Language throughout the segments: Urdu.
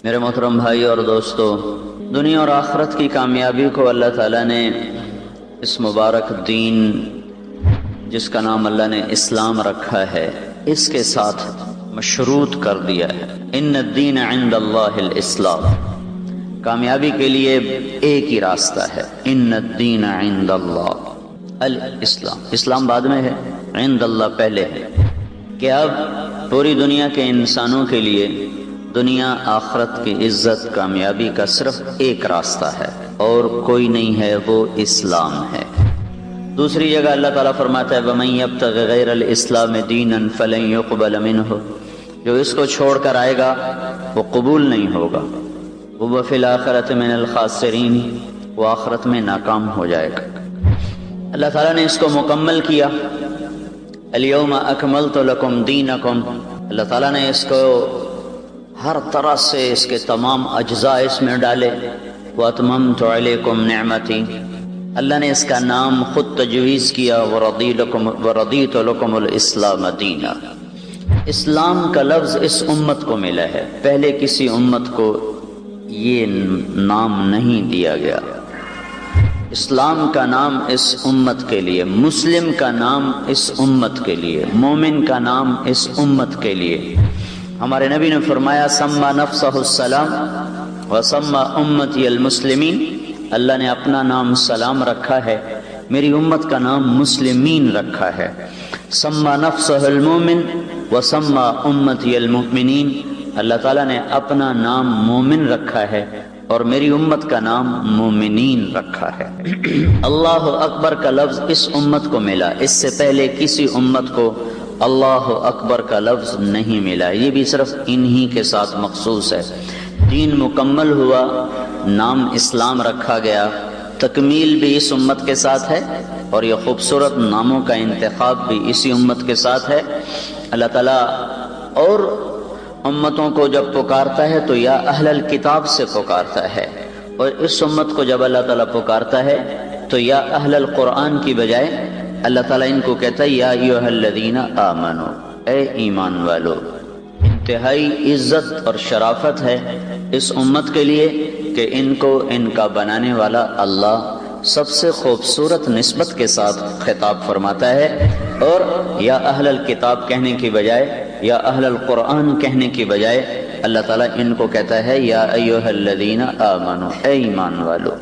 میرے محترم بھائی اور دوستو، دنیا اور آخرت کی کامیابی کو اللہ تعالیٰ نے اس مبارک دین جس کا نام اللہ نے اسلام رکھا ہے اس کے ساتھ مشروط کر دیا ہے۔ ان الدین عند اللہ الاسلام، کامیابی کے لیے ایک ہی راستہ ہے، ان الدین عند اللہ الاسلام۔ اسلام بعد میں ہے، عند اللہ پہلے ہے، کہ اب پوری دنیا کے انسانوں کے لیے دنیا آخرت کی عزت کامیابی کا صرف ایک راستہ ہے اور کوئی نہیں ہے، وہ اسلام ہے۔ دوسری جگہ اللہ تعالیٰ فرماتا ہے وَمَن يَبْتَغِ غَيْرَ الْإِسْلَامِ دِينًا فَلَن يُقْبَلَ مِنْهُ، جو اس کو چھوڑ کر آئے گا وہ قبول نہیں ہوگا، وہ فِي الْآخِرَةِ مِنَ الْخَاسِرِينَ، وہ آخرت میں ناکام ہو جائے گا۔ اللہ تعالیٰ نے اس کو مکمل کیا، الْيَوْمَ أَكْمَلْتُ لَكُمْ دِينَكُمْ، اللہ تعالیٰ نے اس کو ہر طرح سے اس کے تمام اجزاء اس میں ڈالے۔ وَأَتْمَمْتُ عَلَيْكُمْ نِعْمَتِي، اللہ نے اس کا نام خود تجویز کیا، وَرَضِيتُ لَكُمُ الْإِسْلَامَ دِينًا۔ اسلام کا لفظ اس امت کو ملا ہے، پہلے کسی امت کو یہ نام نہیں دیا گیا۔ اسلام کا نام اس امت کے لیے، مسلم کا نام اس امت کے لیے، مومن کا نام اس امت کے لیے۔ ہمارے نبی نے فرمایا سما نفسہ السلام وسما امتی المسلمین، اللہ نے اپنا نام سلام رکھا ہے، میری امت کا نام مسلمین رکھا ہے۔ سما نفسہ المومن وسما امتی المؤمنین، اللہ تعالیٰ نے اپنا نام مومن رکھا ہے اور میری امت کا نام مومنین رکھا ہے۔ اللہ اکبر کا لفظ اس امت کو ملا، اس سے پہلے کسی امت کو اللہ اکبر کا لفظ نہیں ملا، یہ بھی صرف انہی کے ساتھ مخصوص ہے۔ دین مکمل ہوا، نام اسلام رکھا گیا، تکمیل بھی اس امت کے ساتھ ہے اور یہ خوبصورت ناموں کا انتخاب بھی اسی امت کے ساتھ ہے۔ اللہ تعالیٰ اور امتوں کو جب پکارتا ہے تو یا اہل الکتاب سے پکارتا ہے، اور اس امت کو جب اللہ تعالیٰ پکارتا ہے تو یا اہل القرآن کی بجائے اللہ تعالیٰ ان کو کہتا ہے یا ایھا الذین آمنوا، اے ایمان والو۔ انتہائی عزت اور شرافت ہے اس امت کے لیے کہ ان کو ان کا بنانے والا اللہ سب سے خوبصورت نسبت کے ساتھ خطاب فرماتا ہے، اور یا اہل الکتاب کہنے کی بجائے یا اہل القرآن کہنے کی بجائے اللہ تعالیٰ ان کو کہتا ہے یا ایھا الذین آمنوا، اے ایمان والو۔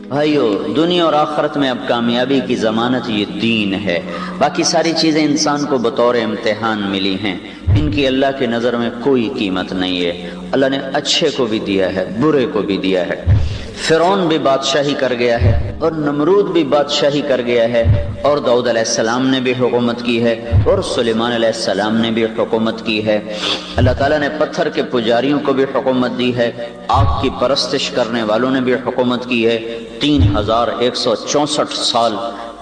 بھائیو، دنیا اور آخرت میں اب کامیابی کی ضمانت یہ دین ہے، باقی ساری چیزیں انسان کو بطور امتحان ملی ہیں، ان کی اللہ کی نظر میں کوئی قیمت نہیں ہے۔ اللہ نے اچھے کو بھی دیا ہے، برے کو بھی دیا ہے۔ فرعون بھی بادشاہی کر گیا ہے اور نمرود بھی بادشاہی کر گیا ہے، اور داؤد علیہ السلام نے بھی حکومت کی ہے اور سلیمان علیہ السلام نے بھی حکومت کی ہے۔ اللہ تعالیٰ نے پتھر کے پجاریوں کو بھی حکومت دی ہے، آگ کی پرستش کرنے والوں نے بھی حکومت کی ہے۔ 3164 سال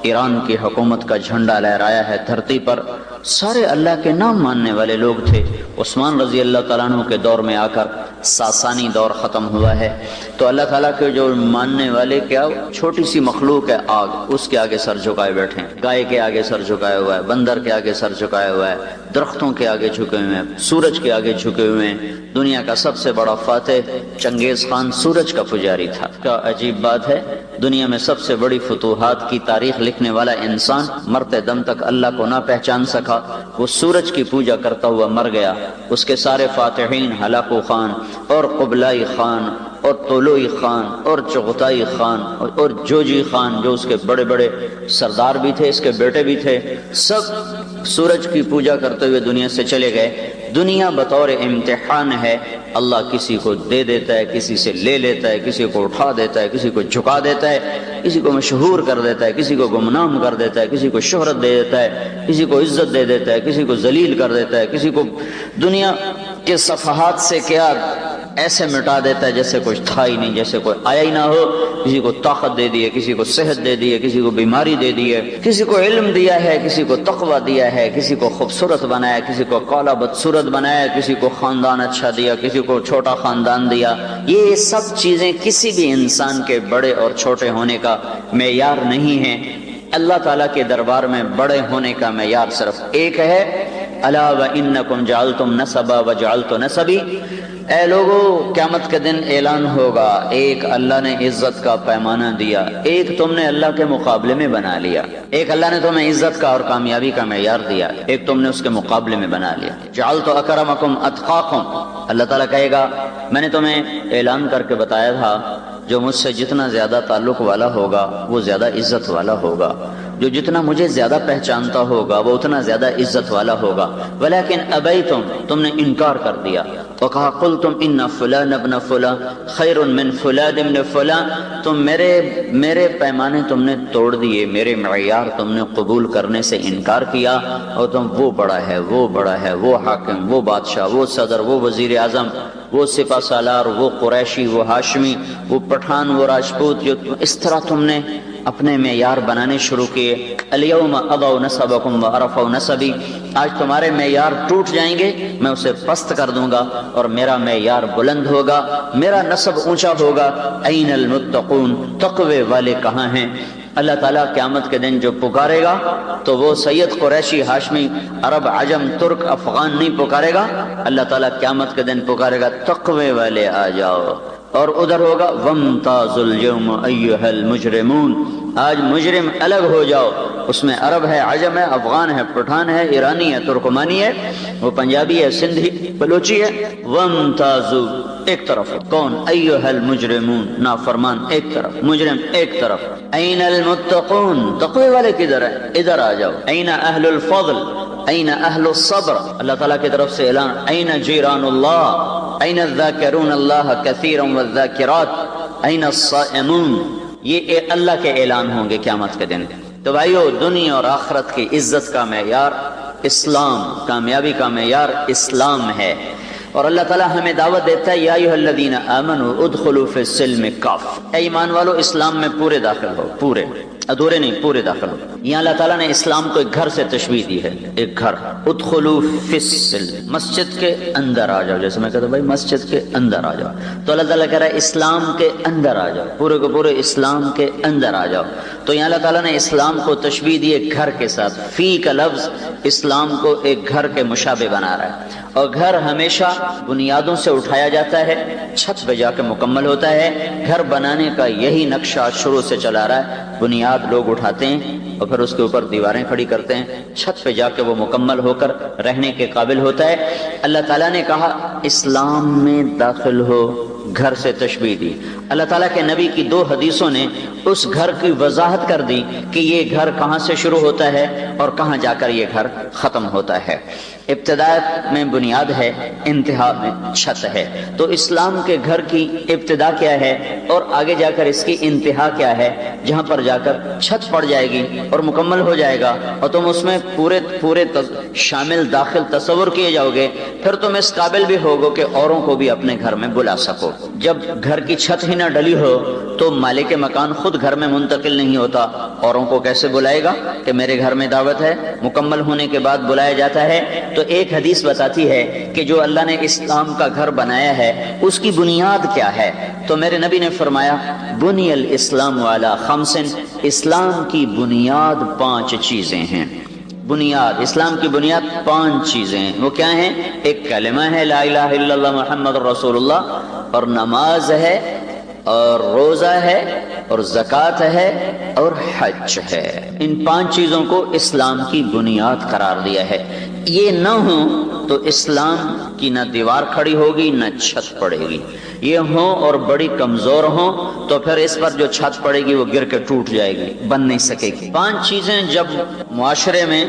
ایران کی حکومت کا جھنڈا لہرایا ہے دھرتی پر، سارے اللہ کے نام ماننے والے لوگ تھے۔ عثمان رضی اللہ تعالیٰ عنہ کے دور میں آ کر ساسانی دور ختم ہوا ہے، تو اللہ تعالیٰ کے جو ماننے والے، کیا چھوٹی سی مخلوق ہے آگ، اس کے آگے سر جھکائے بیٹھے ہیں، گائے کے آگے سر جھکایا ہوا ہے، بندر کے آگے سر جھکایا ہوا ہے، درختوں کے آگے جھکے ہوئے ہیں، سورج کے آگے جھکے ہوئے ہیں۔ دنیا کا سب سے بڑا فاتح چنگیز خان سورج کا پجاری تھا۔ کیا عجیب بات ہے، دنیا میں سب سے بڑی فتوحات کی تاریخ لکھنے والا انسان مرتے دم تک اللہ کو نہ پہچان سکا، وہ سورج کی پوجا کرتا ہوا مر گیا۔ اس کے سارے فاتحین ہلاکو خان اور قبلائی خان اور طلوعی خان اور چغتائی خان اور جوجی خان، جو اس کے بڑے بڑے سردار بھی تھے، اس کے بیٹے بھی تھے، سب سورج کی پوجا کرتے ہوئے دنیا سے چلے گئے۔ دنیا بطور امتحان ہے، اللہ کسی کو دے دیتا ہے، کسی سے لے لیتا ہے، کسی کو اٹھا دیتا ہے، کسی کو جھکا دیتا ہے، کسی کو مشہور کر دیتا ہے، کسی کو گمنام کر دیتا ہے، کسی کو شہرت دے دیتا ہے، کسی کو عزت دے دیتا ہے، کسی کو ذلیل کر دیتا ہے، کسی کو دنیا کے صفحات سے کیا ایسے مٹا دیتا ہے جیسے کچھ تھا ہی نہیں، جیسے کوئی آیا ہی نہ ہو۔ کسی کو طاقت دے دی ہے، کسی کو صحت دے دی ہے، کسی کو بیماری دے دی ہے، کسی کو علم دیا ہے، کسی کو تقوی دیا ہے، کسی کو خوبصورت بنایا، کسی کو کالا بدصورت بنایا، کسی کو خاندان اچھا دیا، کسی کو چھوٹا خاندان دیا۔ یہ سب چیزیں کسی بھی انسان کے بڑے اور چھوٹے ہونے کا معیار نہیں ہیں۔ اللہ تعالیٰ کے دربار میں بڑے ہونے کا معیار صرف ایک ہے، الا وانکم جعلتم نسبا وجعلت نسبی، اے لوگو قیامت کے دن اعلان ہوگا، ایک اللہ نے عزت کا پیمانہ دیا، ایک تم نے اللہ کے مقابلے میں بنا لیا، ایک اللہ نے تمہیں عزت کا اور کامیابی کا معیار دیا، ایک تم نے اس کے مقابلے میں بنا لیا۔ جعلت اکرمکم اتقاکم، اللہ تعالیٰ کہے گا میں نے تمہیں اعلان کر کے بتایا تھا جو مجھ سے جتنا زیادہ تعلق والا ہوگا وہ زیادہ عزت والا ہوگا، جو جتنا مجھے زیادہ پہچانتا ہوگا وہ اتنا زیادہ عزت والا ہوگا، ولیکن ابیتم، تم نے انکار کر دیا، وکہا قلتم ان فلان ابن فلان خیر من فلان ابن فلان، تم میرے پیمانے تم نے توڑ دیے، میرے معیار تم نے قبول کرنے سے انکار کیا، اور تم وہ بڑا ہے، وہ بڑا ہے، وہ حاکم، وہ بادشاہ، وہ صدر، وہ وزیر اعظم، وہ سپہ سالار، وہ قریشی، وہ ہاشمی، وہ پٹھان، وہ راجپوت، جو اس طرح تم نے اپنے معیار بنانے شروع کیے۔ الیوم اضعوا نسبکم وعرفوا نسبی، آج تمہارے معیار ٹوٹ جائیں گے، میں اسے پست کر دوں گا اور میرا معیار بلند ہوگا، میرا نسب اونچا ہوگا۔ این المتقون، تقوی والے کہاں ہیں؟ اللہ تعالیٰ قیامت کے دن جو پکارے گا تو وہ سید قریشی ہاشمی عرب عجم ترک افغان نہیں پکارے گا، اللہ تعالیٰ قیامت کے دن پکارے گا تقوی والے آ جاؤ، اور ادھر ہوگا وامتازوا اليوم ایھا المجرمون، آج مجرم الگ ہو جاؤ، اس میں عرب ہے، عجم ہے، افغان ہے، پٹھان ہے، ایرانی ہے، ترکمانی ہے، وہ پنجابی ہے، سندھی بلوچی ہے۔ وامتازوا ایک طرف، کون؟ ایھا المجرمون، نافرمان ایک طرف، مجرم ایک طرف۔ این المتقون، تقوی والے کدھر ہیں؟ ادھر آ جاؤ۔ این اہل الفضل، این اہل الصبر، اللہ تعالیٰ کی طرف سے اعلان، این جیران اللہ، این الذاکرون اللہ کثیرا والذاکرات، این الصائمون، یہ اللہ کے اعلان ہوں گے قیامت کے دن۔ تو بھائیو، دنیا اور آخرت کی عزت کا معیار اسلام، کامیابی کا معیار اسلام ہے، اور اللہ تعالیٰ ہمیں دعوت دیتا ہے یا ایھا الذین آمنوا ادخلوا فی السلم کافہ، اے ایمان والو اسلام میں پورے داخل ہو، پورے، ادھورے نہیں، پورے داخل ہو۔ یہاں اللہ تعالیٰ نے اسلام کو ایک گھر سے تشبیہ دی ہے، ایک گھر، ادخلوا فی السلم، مسجد کے اندر آ جاؤ، جیسے میں کہتا ہوں بھائی مسجد کے اندر آ جاؤ، تو اللہ تعالیٰ کہہ رہا ہے اسلام کے اندر آ جاؤ، پورے کو پورے اسلام کے اندر آ جاؤ۔ تو یہاں اللہ تعالیٰ نے اسلام کو تشبیہ دی ایک گھر کے ساتھ، فی کا لفظ اسلام کو ایک گھر کے مشابہ بنا رہا ہے، اور گھر ہمیشہ بنیادوں سے اٹھایا جاتا ہے، چھت پہ جا کے مکمل ہوتا ہے۔ گھر بنانے کا یہی نقشہ شروع سے چلا رہا ہے، بنیاد لوگ اٹھاتے ہیں اور پھر اس کے اوپر دیواریں کھڑی کرتے ہیں، چھت پہ جا کے وہ مکمل ہو کر رہنے کے قابل ہوتا ہے۔ اللہ تعالیٰ نے کہا اسلام میں داخل ہو، گھر سے تشبیہ دی۔ اللہ تعالیٰ کے نبی کی 2 حدیثوں نے اس گھر کی وضاحت کر دی کہ یہ گھر کہاں سے شروع ہوتا ہے اور کہاں جا کر یہ گھر ختم ہوتا ہے۔ ابتدا میں بنیاد ہے، انتہا میں چھت ہے۔ تو اسلام کے گھر کی ابتدا کیا ہے اور آگے جا کر اس کی انتہا کیا ہے، جہاں پر جا کر چھت پڑ جائے گی اور مکمل ہو جائے گا، اور تم اس میں پورے شامل داخل تصور کیے جاؤ گے، پھر تم اس قابل بھی ہوگو کہ اوروں کو بھی اپنے گھر میں بلا سکو۔ جب گھر کی چھت ہی نہ ڈلی ہو تو مالک مکان خود گھر میں منتقل نہیں ہوتا، اوروں کو کیسے بلائے گا کہ میرے گھر میں دعوت ہے؟ مکمل ہونے کے بعد بلایا جاتا ہے۔ تو ایک حدیث بتاتی ہے کہ جو اللہ نے اسلام کا گھر بنایا ہے اس کی بنیاد کیا ہے، تو میرے نبی نے فرمایا بنی الاسلام علی 5، اسلام کی بنیاد 5 چیزیں ہیں۔ بنیاد، اسلام کی بنیاد 5 چیزیں ہیں، وہ کیا ہیں؟ ایک کلمہ ہے لا الہ الا اللہ محمد رسول اللہ، اور نماز ہے، اور روزہ ہے، اور زکوٰۃ ہے، اور حج ہے۔ ان 5 چیزوں کو اسلام کی بنیاد قرار دیا ہے۔ یہ نہ ہو تو اسلام کی نہ دیوار کھڑی ہوگی نہ چھت پڑے گی۔ یہ ہوں اور بڑی کمزور ہوں تو پھر اس پر جو چھت پڑے گی وہ گر کے ٹوٹ جائے گی، بن نہیں سکے گی۔ 5 چیزیں جب معاشرے میں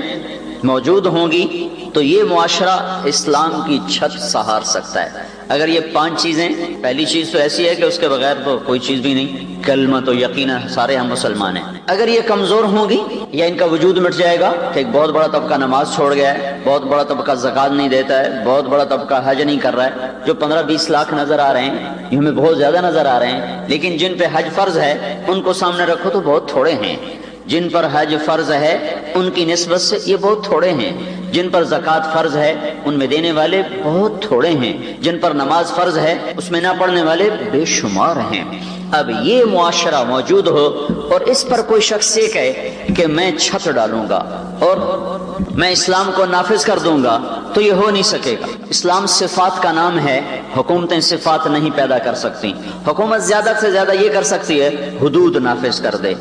موجود ہوں گی تو یہ معاشرہ اسلام کی چھت سہار سکتا ہے۔ اگر یہ 5 چیزیں، پہلی چیز تو ایسی ہے کہ اس کے بغیر تو کوئی چیز بھی نہیں، کلمہ تو یقینا سارے ہم مسلمان ہیں۔ اگر یہ کمزور ہوں گی یا ان کا وجود مٹ جائے گا کہ ایک بہت بڑا طبقہ نماز چھوڑ گیا ہے، بہت بڑا طبقہ زکوٰۃ نہیں دیتا ہے، بہت بڑا طبقہ حج نہیں کر رہا ہے، جو 15-20 لاکھ نظر آ رہے ہیں، یہ ہمیں بہت زیادہ نظر آ رہے ہیں، لیکن جن پہ حج فرض ہے ان کو سامنے رکھو تو بہت تھوڑے ہیں۔ جن پر حج فرض ہے ان کی نسبت سے یہ بہت تھوڑے ہیں۔ جن پر زکوٰۃ فرض ہے ان میں دینے والے بہت تھوڑے ہیں۔ جن پر نماز فرض ہے اس میں نہ پڑھنے والے بے شمار ہیں۔ اب یہ معاشرہ موجود ہو اور اس پر کوئی شخص یہ کہے کہ میں چھت ڈالوں گا اور میں اسلام کو نافذ کر دوں گا، تو یہ ہو نہیں سکے گا۔ اسلام صفات کا نام ہے، حکومتیں صفات نہیں پیدا کر سکتی۔ حکومت زیادہ سے زیادہ یہ کر سکتی ہے حدود نافذ کر دے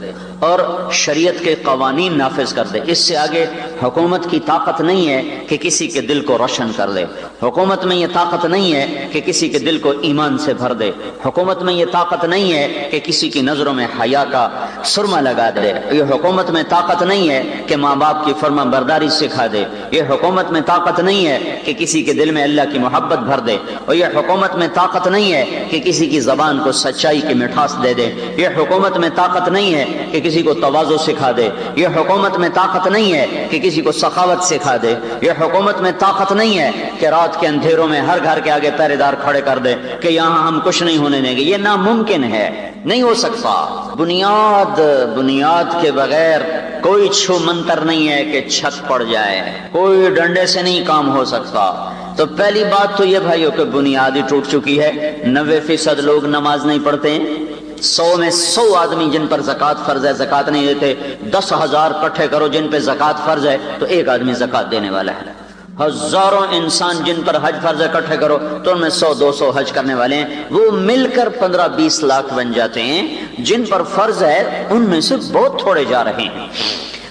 اور شریعت کے قوانین نافذ کر دے، اس سے آگے حکومت کی طاقت نہیں ہے کہ کسی کے دل کو روشن کر دے۔ حکومت میں یہ طاقت نہیں ہے کہ کسی کے دل کو ایمان سے بھر دے۔ حکومت میں یہ طاقت نہیں ہے کہ کسی کی نظروں میں حیا کا سرما لگا دے۔ یہ حکومت میں طاقت نہیں ہے کہ ماں باپ کی فرما برداری سکھا دے۔ یہ حکومت میں طاقت نہیں ہے کہ کسی کے دل میں اللہ کی محبت بھر دے، اور یہ حکومت میں طاقت نہیں ہے کہ کسی کی زبان کو سچائی کی مٹھاس دے دے۔ یہ حکومت میں طاقت نہیں ہے کہ کسی کو تواضع سکھا دے۔ یہ حکومت میں طاقت نہیں ہے کہ کسی کو سخاوت سکھا دے۔ یہ حکومت میں طاقت نہیں ہے کہ رات کے اندھیروں میں ہر گھر کے آگے پہرے دار کھڑے کر دے کہ یہاں ہم کچھ نہیں ہونے دیں گے۔ یہ ناممکن ہے، نہیں ہو سکتا۔ بنیاد کے بغیر کوئی چھو منتر نہیں ہے کہ چھت پڑ جائے، کوئی ڈنڈے سے نہیں کام ہو سکتا۔ تو پہلی بات تو یہ بھائیو کہ بنیاد ہی ٹوٹ چکی ہے۔ 90% لوگ نماز نہیں پڑھتے ہیں۔ 100 میں 100 آدمی جن پر زکوٰۃ فرض ہے زکوٰۃ نہیں دیتے۔ 10,000 اکٹھے کرو جن پہ زکوٰۃ فرض ہے تو ایک آدمی زکوٰۃ دینے والا ہے۔ ہزاروں انسان جن پر حج فرض ہے اکٹھے کرو تو ان میں 100-200 حج کرنے والے ہیں، وہ مل کر 15-20 لاکھ بن جاتے ہیں۔ جن پر فرض ہے ان میں سے بہت تھوڑے جا رہے ہیں۔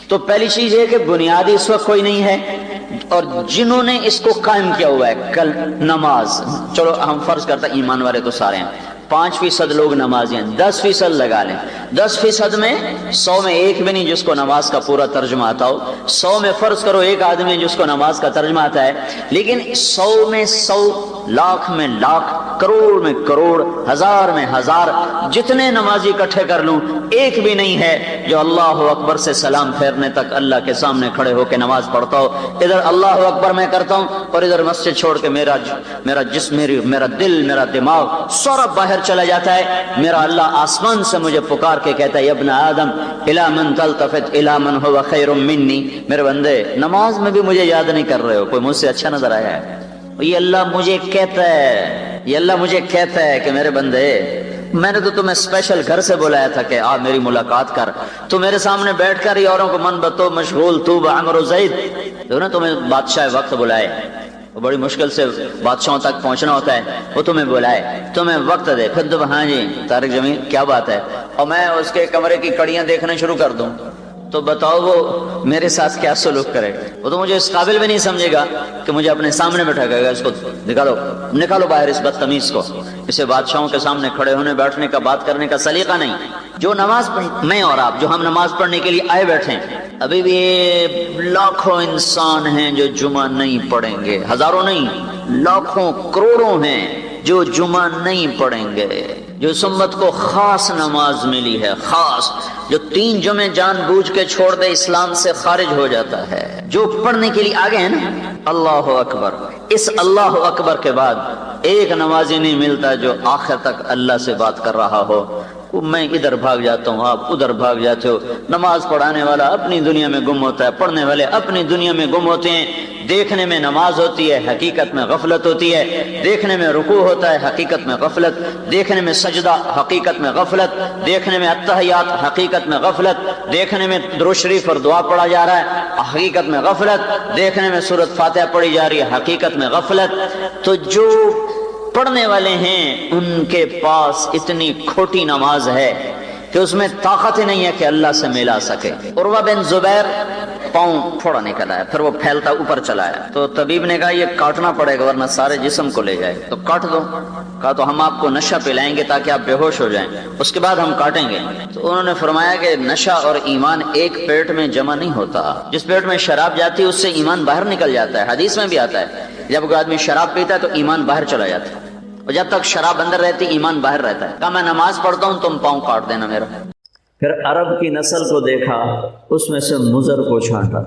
تو پہلی چیز یہ کہ بنیادی اس وقت کوئی نہیں ہے، اور جنہوں نے اس کو قائم کیا ہوا ہے کل نماز، چلو ہم فرض کرتا ایمان والے تو سارے ہیں، 5% لوگ نمازی ہیں، 10% لگا لیں۔ 10% میں 100 میں ایک بھی نہیں جس کو نماز کا پورا ترجمہ آتا ہو۔ 100 میں فرض کرو ایک آدمی جس کو نماز کا ترجمہ آتا ہے، لیکن 100 میں 100، لاکھ میں لاکھ، کروڑ میں کروڑ، ہزار میں ہزار، جتنے نمازی اکٹھے کر لوں ایک بھی نہیں ہے جو اللہ اکبر سے سلام پھیرنے تک اللہ کے سامنے کھڑے ہو کے نماز پڑھتا ہو۔ ادھر اللہ اکبر میں کرتا ہوں اور ادھر مسجد چھوڑ کے میرا جسم، میرا دل، میرا دماغ سورا باہر چلا جاتا ہے۔ میرا اللہ آسمان سے مجھے پکار کے کہتا ہے ابن آدم الی من تلتفت الی من هو خیر منی، میرے بندے نماز میں بھی مجھے یاد نہیں کر رہے ہو، کوئی مجھ سے اچھا نظر آیا ہے؟ یہ اللہ مجھے کہتا ہے، یہ اللہ مجھے کہتا ہے کہ میرے بندے میں نے تو تمہیں اسپیشل گھر سے بلایا تھا کہ آ میری ملاقات کر، تو میرے سامنے بیٹھ کر ہی اوروں کو من بتو مشغول تو بعمر و زید، تو نا تمہیں بادشاہ وقت بلائے، وہ بڑی مشکل سے بادشاہوں تک پہنچنا ہوتا ہے، وہ تمہیں بلائے، تمہیں وقت دے، پھر تو ہاں جی طارق جمیل کیا بات ہے، اور میں اس کے کمرے کی کڑیاں دیکھنا شروع کر دوں تو بتاؤ وہ میرے ساتھ کیا سلوک کرے گا؟ وہ تو مجھے اس قابل بھی نہیں سمجھے گا کہ مجھے اپنے سامنے بٹھا گا، اس کو نکالو باہر اس بدتمیز کو، اسے بادشاہوں کے سامنے کھڑے ہونے بیٹھنے کا بات کرنے کا سلیقہ نہیں۔ جو نماز میں اور آپ جو ہم نماز پڑھنے کے لیے آئے بیٹھے ہیں، ابھی بھی لاکھوں انسان ہیں جو جمعہ نہیں پڑھیں گے، ہزاروں نہیں، لاکھوں کروڑوں ہیں جو جمعہ نہیں پڑھیں گے، جو سمت کو خاص نماز ملی ہے، خاص، جو 3 جمعے جان بوجھ کے چھوڑ دے اسلام سے خارج ہو جاتا ہے، جو پڑھنے کے لیے آگے ہیں نا اللہ اکبر، اس اللہ اکبر کے بعد ایک نمازی نہیں ملتا جو آخر تک اللہ سے بات کر رہا ہو۔ میں ادھر بھاگ جاتا ہوں، آپ ادھر بھاگ جاتے ہو، نماز پڑھانے والا اپنی دنیا میں گم ہوتا ہے، پڑھنے والے اپنی دنیا میں گم ہوتے ہیں۔ دیکھنے میں نماز ہوتی ہے، حقیقت میں غفلت ہوتی ہے، دیکھنے میں رکوع ہوتا ہے، حقیقت میں غفلت، دیکھنے میں سجدہ، حقیقت میں غفلت، دیکھنے میں التحیات، حقیقت میں غفلت، دیکھنے میں درود شریف اور دعا پڑھا جا رہا ہے، حقیقت میں غفلت، دیکھنے میں سورۃ فاتحہ پڑھی جا رہی ہے، حقیقت میں غفلت۔ تو جو پڑھنے والے ہیں ان کے پاس اتنی کھوٹی نماز ہے کہ اس میں طاقت ہی نہیں ہے کہ اللہ سے ملا سکے۔ عروہ بن زبیر پاؤں تھوڑا نکل آیا، پھر وہ پھیلتا اوپر چلا آیا، تو طبیب نے کہا یہ کاٹنا پڑے گا ورنہ سارے جسم کو لے جائے، تو کاٹ دو۔ کہا تو ہم آپ کو نشہ پلائیں گے تاکہ آپ بے ہوش ہو جائیں، اس کے بعد ہم کاٹیں گے۔ تو انہوں نے فرمایا کہ نشہ اور ایمان ایک پیٹ میں جمع نہیں ہوتا، جس پیٹ میں شراب جاتی ہے اس سے ایمان باہر نکل جاتا ہے۔ حدیث میں بھی آتا ہے جب کوئی آدمی شراب پیتا ہے تو ایمان باہر چلا جاتا ہے، اور جب تک شراب اندر رہتی ایمان باہر رہتا ہے۔ کہا میں نماز پڑھتا ہوں تم پاؤں کاٹ دینا میرا۔ پھر عرب کی نسل کو دیکھا، اس میں سے مضر کو چھانٹا،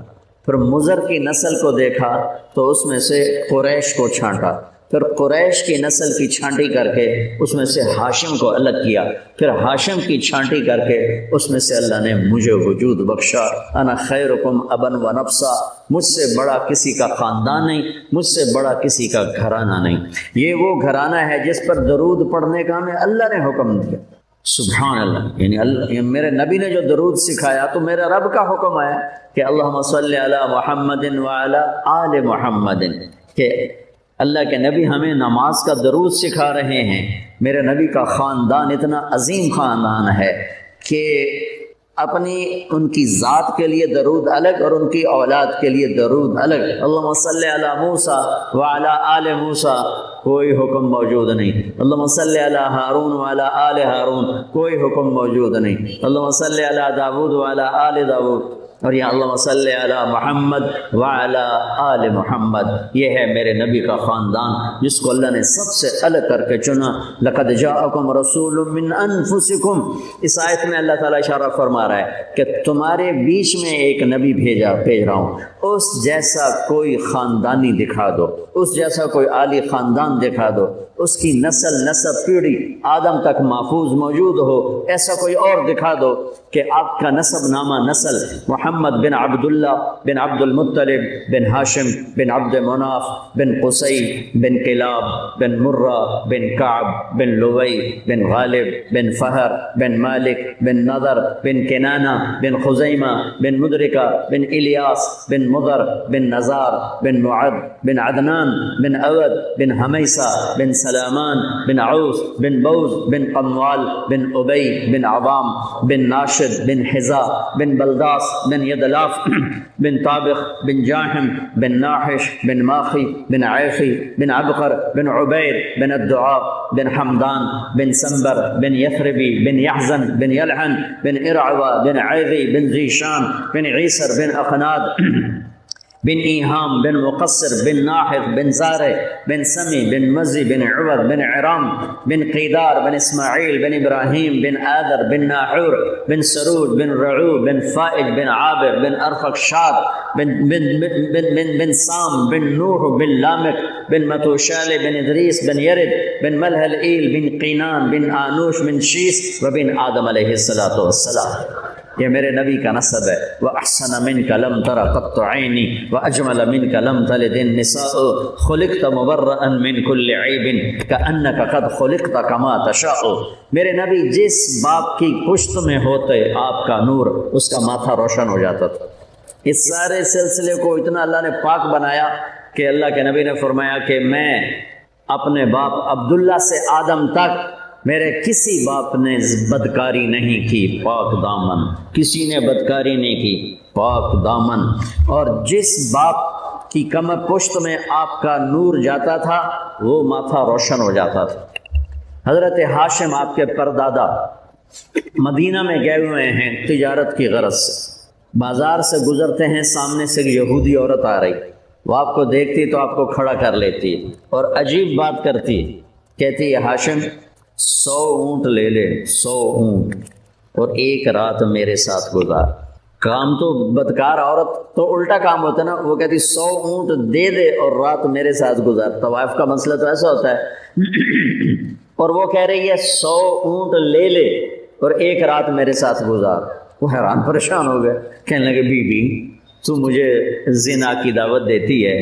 پھر مضر کی نسل کو دیکھا تو اس میں سے قریش کو چھانٹا، پھر قریش کی نسل کی چھانٹی کر کے اس میں سے ہاشم کو الگ کیا، پھر ہاشم کی چھانٹی کر کے اس میں سے اللہ نے مجھے وجود بخشا۔ انا خیرکم ابا و نفسا، مجھ سے بڑا کسی کا خاندان نہیں، مجھ سے بڑا کسی کا گھرانہ نہیں۔ یہ وہ گھرانہ ہے جس پر درود پڑھنے کا ہمیں اللہ نے حکم دیا۔ سبحان اللہ، یعنی اللہ، میرے نبی نے جو درود سکھایا تو میرے رب کا حکم آیا کہ اللہم صلی علی محمد وعلی آل محمد، کہ اللہ کے نبی ہمیں نماز کا درود سکھا رہے ہیں۔ میرے نبی کا خاندان اتنا عظیم خاندان ہے کہ اپنی ان کی ذات کے لیے درود الگ اور ان کی اولاد کے لیے درود الگ۔ اللہم صلی علی موسیٰ وعلی آل موسیٰ کوئی حکم موجود نہیں۔ اللہم صلی علی ہارون وعلی آل ہارون کوئی حکم موجود نہیں۔ اللہم صلی علی داود وعلی آل داود، اور یہ اللہم صلی علی محمد وعلی آل محمد، یہ ہے میرے نبی کا خاندان جس کو اللہ نے سب سے الگ کر کے چنا۔ لقد جاءکم رسول من انفسکم، اس آیت میں اللہ تعالیٰ اشارہ فرما رہا ہے کہ تمہارے بیچ میں ایک نبی بھیج رہا ہوں، اس جیسا کوئی خاندانی دکھا دو، اس جیسا کوئی عالی خاندان دکھا دو، اس کی نسب پیڑھی آدم تک محفوظ موجود ہو، ایسا کوئی اور دکھا دو کہ آپ کا نسب نامہ نسل محمد بن عبداللہ بن عبد المطلب بن ہاشم بن عبد مناف بن قصی بن کلاب بن مرہ بن کعب بن لوی بن غالب بن فہر بن مالک بن نضر بن کنانہ بن خزیمہ بن مدرکہ بن الیاس بن مضر بن نزار بن معد بن عدنان بن اود بن حمیسہ بن سلامان بن عوس بن بوز بن قموال بن ابی بن عوام بن ناشد بن حزا بن بلداس بن یدلاف بن طابخ بن جاحم بن ناحش بن ماخی بن عیخی بن عبقر بن عبید بن الدعاء بن حمدان بن سنبر بن یثربی بن یحزن بن یلحن بن ارعوى بن عیذی بن ذیشان بن عیسر بن اخناد بن ایہام بن مقصر بن ناحف بن زارع بن سمی بن مزی بن عوض بن عرام بن قیدار بن اسماعیل بن ابراہیم بن آدر بن ناحور بن سرود بن رعو بن فائد بن عابر بن ارفقشاد بن سام بن نوح بن لامک بن متوشال بن ادریس بن یرد بن ملہل ایل بن قینان بن آنوش بن شیس و بن آدم علیہ السلام۔ یہ میرے نبی کا نسب ہے۔ وَأَحْسَنَ مِنْكَ لَمْ تَرَ قَطُّ عَيْنِي وَأَجْمَلَ مِنْكَ لَمْ تَلِدِ النِّسَاءُ خُلِقْتَ مُبَرَّأً مِنْ كُلِّ عَيْبٍ كَأَنَّكَ قَدْ خُلِقْتَ كَمَا تَشَاءُ۔ میرے نبی جس باپ کی پشت میں ہوتے آپ کا نور، اس کا ماتھا روشن ہو جاتا تھا۔ اس سارے سلسلے کو اتنا اللہ نے پاک بنایا کہ اللہ کے نبی نے فرمایا کہ میں اپنے باپ عبداللہ سے آدم تک میرے کسی باپ نے بدکاری نہیں کی، پاک دامن، کسی نے بدکاری نہیں کی، پاک دامن۔ اور جس باپ کی کمر پشت میں آپ کا نور جاتا تھا وہ ماتھا روشن ہو جاتا تھا۔ حضرت ہاشم آپ کے پردادا مدینہ میں گئے ہوئے ہیں تجارت کی غرض سے، بازار سے گزرتے ہیں، سامنے سے ایک یہودی عورت آ رہی، وہ آپ کو دیکھتی تو آپ کو کھڑا کر لیتی اور عجیب بات کرتی، کہتی ہے ہاشم 100 اونٹ لے لے، 100 اونٹ، اور ایک رات میرے ساتھ گزار۔ کام تو بدکار عورت تو الٹا کام ہوتا ہے نا، وہ کہتی 100 اونٹ دے دے اور رات میرے ساتھ گزار۔ طوائف کا مسئلہ تو ایسا ہوتا ہے، اور وہ کہہ رہی ہے 100 اونٹ لے لے اور ایک رات میرے ساتھ گزار۔ وہ حیران پریشان ہو گئے، کہنے لگے بی بی تو مجھے زنا کی دعوت دیتی ہے،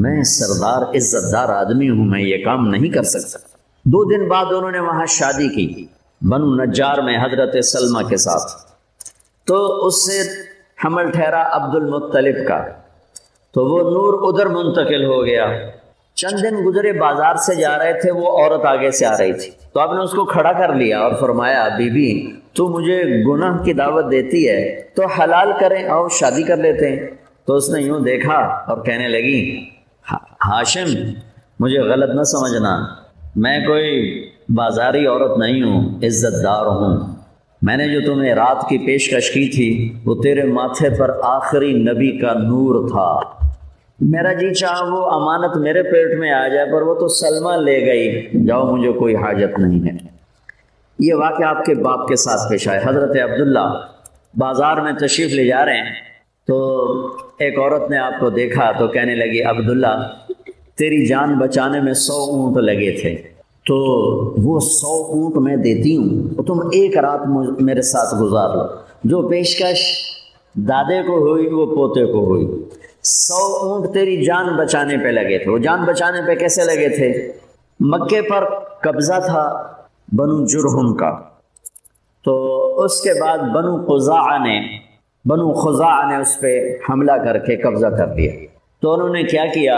میں سردار عزت دار آدمی ہوں، میں یہ کام نہیں کر سکتا۔ 2 دن بعد انہوں نے وہاں شادی کی بنو نجار میں حضرت سلمہ کے ساتھ، تو اس سے حمل ٹھہرا عبد المطلب کا، تو وہ نور ادھر منتقل ہو گیا۔ چند دن گزرے، بازار سے جا رہے تھے، وہ عورت آگے سے آ رہی تھی، تو آپ نے اس کو کھڑا کر لیا اور فرمایا بی بی تو مجھے گناہ کی دعوت دیتی ہے تو حلال کریں، اور شادی کر لیتے ہیں۔ تو اس نے یوں دیکھا اور کہنے لگی ہاشم مجھے غلط نہ سمجھنا، میں کوئی بازاری عورت نہیں ہوں، عزت دار ہوں۔ میں نے جو تمہیں رات کی پیشکش کی تھی وہ تیرے ماتھے پر آخری نبی کا نور تھا، میرا جی چاہا وہ امانت میرے پیٹ میں آ جائے، پر وہ تو سلمہ لے گئی، جاؤ مجھے کوئی حاجت نہیں ہے۔ یہ واقعہ آپ کے باپ کے ساتھ پیش آئے۔ حضرت عبداللہ بازار میں تشریف لے جا رہے ہیں تو ایک عورت نے آپ کو دیکھا تو کہنے لگی عبداللہ تیری جان بچانے میں 100 اونٹ لگے تھے، تو وہ 100 اونٹ میں دیتی ہوں تو تم ایک رات میرے ساتھ گزار لو۔ جو پیشکش دادے کو ہوئی وہ پوتے کو ہوئی۔ 100 اونٹ تیری جان بچانے پہ لگے تھے۔ وہ جان بچانے پہ کیسے لگے تھے؟ مکے پر قبضہ تھا بنو جرہم کا، تو اس کے بعد بنو خزاعہ نے اس پہ حملہ کر کے قبضہ کر لیا۔ تو انہوں نے کیا کیا،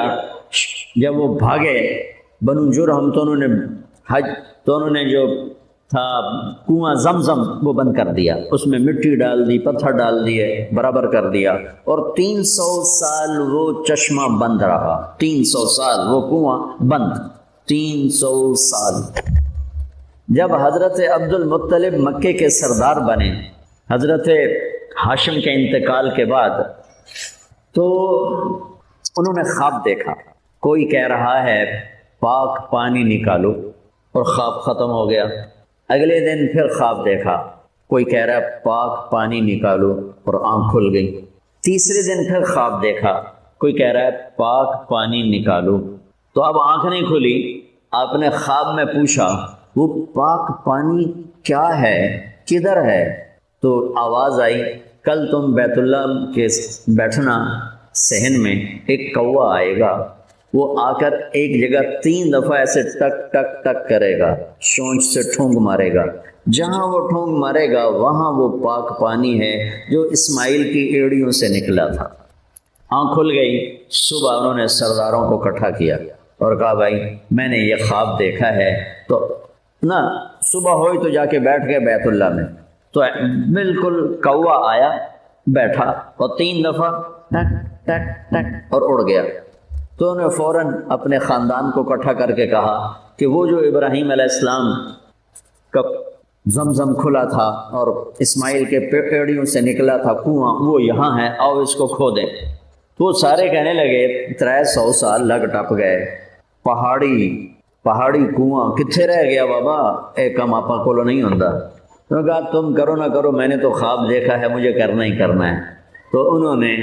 جب وہ بھاگے بنو جرہم تو انہوں نے جو تھا کنواں زمزم وہ بند کر دیا، اس میں مٹی ڈال دی، پتھر ڈال دیے، برابر کر دیا، اور 300 سال وہ چشمہ بند رہا، 300 سال وہ کنواں بند، 300 سال۔ جب حضرت عبد المطلب مکے کے سردار بنے حضرت ہاشم کے انتقال کے بعد، تو انہوں نے خواب دیکھا، کوئی کہہ رہا ہے پاک پانی نکالو، اور خواب ختم ہو گیا۔ اگلے دن پھر خواب دیکھا، کوئی کہہ رہا ہے پاک پانی نکالو، اور آنکھ کھل گئی۔ تیسرے دن پھر خواب دیکھا، کوئی کہہ رہا ہے پاک پانی نکالو، تو اب آنکھ نہیں کھلی۔ آپ نے خواب میں پوچھا وہ پاک پانی کیا ہے، کدھر ہے؟ تو آواز آئی کل تم بیت اللہ کے بیٹھنا صحن میں، ایک کوا آئے گا، وہ آ کر ایک جگہ 3 دفعہ ایسے ٹک ٹک ٹک کرے گا، شونچ سے ٹھونگ مارے گا، جہاں وہ ٹھونگ مارے گا وہاں وہ پاک پانی ہے جو اسماعیل کی ایڑیوں سے نکلا تھا۔ آنکھ کھل گئی۔ صبح انہوں نے سرداروں کو اکٹھا کیا اور کہا بھائی میں نے یہ خواب دیکھا ہے، تو نہ صبح ہوئی تو جا کے بیٹھ گئے بیت اللہ میں، تو بالکل کوا آیا، بیٹھا، اور 3 دفعہ ٹک ٹک ٹک اور اڑ گیا۔ تو انہوں نے فوراً اپنے خاندان کو اکٹھا کر کے کہا کہ وہ جو ابراہیم علیہ السلام کا زمزم کھلا تھا اور اسماعیل کے پیڑیوں سے نکلا تھا کنواں، وہ یہاں ہے، آؤ اس کو کھو دیں۔ تو سارے کہنے لگے 300 سال لگ ٹپ گئے، پہاڑی کنواں کتنے رہ گیا بابا، ایک کم آپا کو نہیں ہوتا۔ انہوں نے کہا تم کرو نہ کرو، میں نے تو خواب دیکھا ہے، مجھے کرنا ہی کرنا ہے۔ تو انہوں نے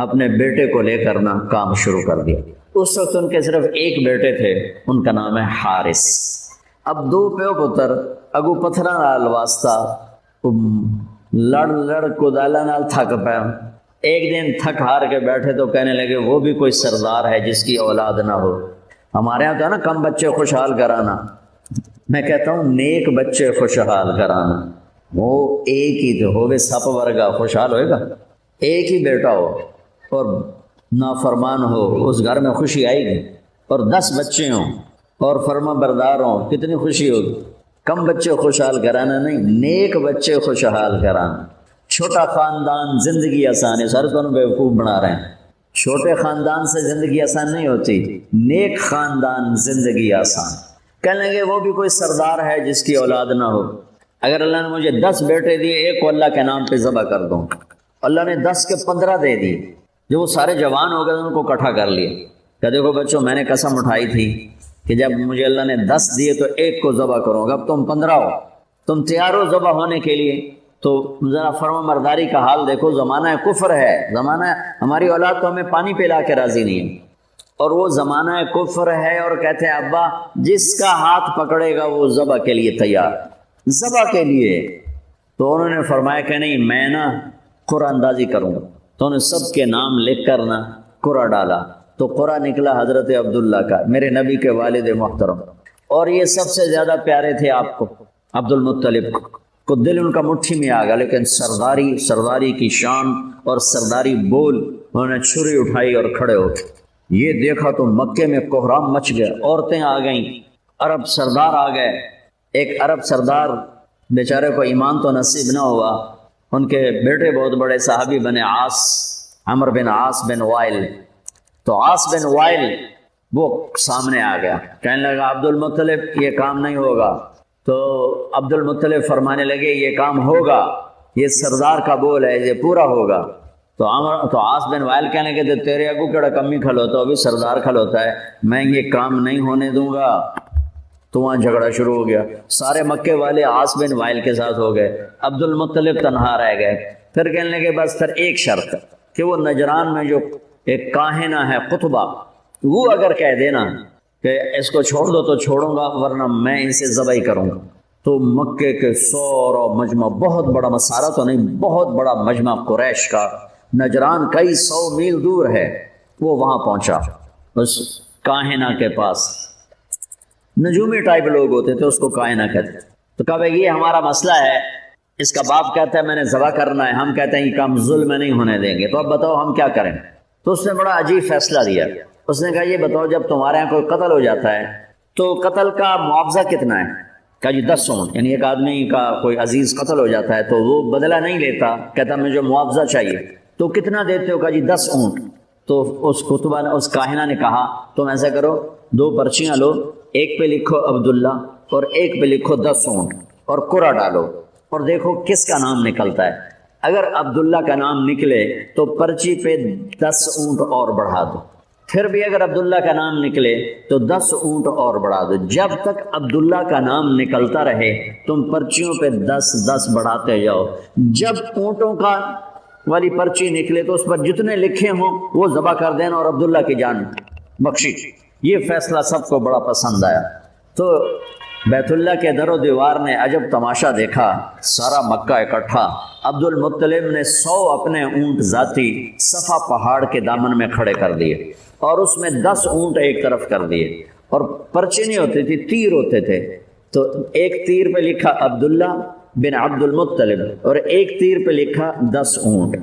اپنے بیٹے کو لے کر نہ کام شروع کر دیا۔ اس وقت ان کے صرف ایک بیٹے تھے، ان کا نام ہے حارث۔ اب 2 پیو پتر اگو پتھرا نال واسطہ لڑ کدالا نال تھک پیا۔ ایک دن تھک ہار کے بیٹھے تو کہنے لگے وہ بھی کوئی سردار ہے جس کی اولاد نہ ہو۔ ہمارے یہاں تو ہے نا کم بچے خوشحال کرانا، میں کہتا ہوں نیک بچے خوشحال کرانا۔ وہ ایک ہی تو ہوگے سپ ورگا خوشحال ہوئے گا، ایک ہی بیٹا ہو اور نافرمان ہو، اس گھر میں خوشی آئے گی، اور 10 بچے ہوں اور فرما بردار ہوں، کتنی خوشی ہوگی۔ کم بچے خوشحال کرانا نہیں، نیک بچے خوشحال کرانا۔ چھوٹا خاندان زندگی آسان ہے، سر تو بیوقوف بنا رہے ہیں۔ چھوٹے خاندان سے زندگی آسان نہیں ہوتی، نیک خاندان زندگی آسان۔ کہنے لگے وہ بھی کوئی سردار ہے جس کی اولاد نہ ہو۔ اگر اللہ نے مجھے 10 بیٹے دیے، ایک کو اللہ کے نام پہ ذبح کر دوں۔ اللہ نے 10 کے 15 دے دی، جو وہ سارے جوان ہو گئے ان کو اکٹھا کر لیا کہ دیکھو بچوں میں نے قسم اٹھائی تھی کہ جب مجھے اللہ نے 10 دیے تو ایک کو ذبح کروں گا، اب تم 15 ہو، تم تیار ہو ذبح ہونے کے لیے؟ تو ذرا فرما مرداری کا حال دیکھو، زمانہ کفر ہے، زمانہ ہماری اولاد تو ہمیں پانی پلا کے راضی نہیں ہے، اور وہ زمانہ کفر ہے، اور کہتے ہیں ابا جس کا ہاتھ پکڑے گا وہ ذبح کے لیے تیار، ذبح کے لیے۔ تو انہوں نے فرمایا کہ نہیں میں نا قرآن اندازی کروں گا، تو انہوں نے سب کے نام لکھ کر نا قرآن ڈالا، تو قرآن نکلا حضرت عبداللہ کا، میرے نبی کے والد محترم، اور یہ سب سے زیادہ پیارے تھے آپ کو، عبد المطلب کو دل ان کا مٹھی میں آ گیا، لیکن سرداری کی شان اور سرداری بول، انہوں نے چھری اٹھائی اور کھڑے ہو گئے۔ یہ دیکھا تو مکے میں کوہرام مچ گیا، عورتیں آ گئیں، عرب سردار آ گئے۔ ایک عرب سردار بیچارے کو ایمان تو نصیب نہ ہوا، ان کے بیٹے بہت بڑے صحابی بنے، عمر بن عاص بن وائل۔ تو عاص بن وائل وہ سامنے آ گیا، کہنے لگا عبد المطلب یہ کام نہیں ہوگا۔ تو عبد المطلب فرمانے لگے یہ کام ہوگا، یہ سردار کا بول ہے، یہ پورا ہوگا۔ تو عاص بن وائل کہنے لگے تیرے اگو کیڑا کمی کھلوتا، ابھی سردار کھلوتا ہے، میں یہ کام نہیں ہونے دوں گا۔ تو وہاں جھگڑا شروع ہو گیا، سارے مکے والے عاص بن وائل کے ساتھ ہو گئے، عبد المطلب تنہا رہ گئے۔ پھر کہنے لگے بس پھر ایک شرط کہ وہ نجران میں جو ایک کاہنہ ہے قطبہ، وہ اگر کہہ دینا کہ اس کو چھوڑ دو تو چھوڑوں گا، ورنہ میں ان سے ذبح کروں گا۔ تو مکے کے سورا مجمع، بہت بڑا مسارہ تو نہیں، بہت بڑا مجمع قریش کا، نجران کئی 100 میل دور ہے، وہ وہاں پہنچا اس کاہنہ کے پاس۔ نجومی ٹائپ لوگ ہوتے تھے، اس کو کاہنہ کہتے تھے۔ تو کہا بھائی یہ ہمارا مسئلہ ہے، اس کا باپ کہتا ہے میں نے ذبح کرنا ہے، ہم کہتے ہیں یہ کام ظلم نہیں ہونے دیں گے، تو اب بتاؤ ہم کیا کریں؟ تو اس نے بڑا عجیب فیصلہ دیا، اس نے کہا یہ بتاؤ جب تمہارے یہاں کوئی قتل ہو جاتا ہے تو قتل کا معاوضہ کتنا ہے؟ کہا جی 10 اونٹ، یعنی ایک آدمی کا کوئی عزیز قتل ہو جاتا ہے تو وہ بدلہ نہیں لیتا، کہتا مجھے معاوضہ چاہیے، تو کتنا دیتے ہو؟ کہا جی 10 اونٹ۔ تو اس خطبہ نے، اس کاہنہ نے کہا تم ایسا کرو 2 پرچیاں لو، ایک پہ لکھو عبداللہ اور ایک پہ لکھو 10 اونٹ اور قرعہ ڈالو اور دیکھو کس کا نام نکلتا ہے۔ اگر عبداللہ کا نام نکلے تو پرچی پہ 10 اونٹ اور بڑھا دو، پھر بھی اگر عبداللہ کا نام نکلے تو 10 اونٹ اور بڑھا دو، جب تک عبداللہ کا نام نکلتا رہے تم پرچیوں پہ 10 بڑھاتے جاؤ۔ جب اونٹوں کا والی پرچی نکلے تو اس پر جتنے لکھے ہوں وہ ذبح کر دینا اور عبداللہ کی جان بخشی۔ یہ فیصلہ سب کو بڑا پسند آیا۔ تو بیت اللہ کے در و دیوار نے عجب تماشا دیکھا، سارا مکہ اکٹھا۔ عبد المطلب نے 100 اپنے اونٹ ذاتی صفا پہاڑ کے دامن میں کھڑے کر دیے اور اس میں 10 اونٹ ایک طرف کر دیے، اور پرچے نہیں ہوتے تھے، تیر ہوتے تھے، تو ایک تیر پہ لکھا عبداللہ بن عبد المطلب اور ایک تیر پہ لکھا 10 اونٹ۔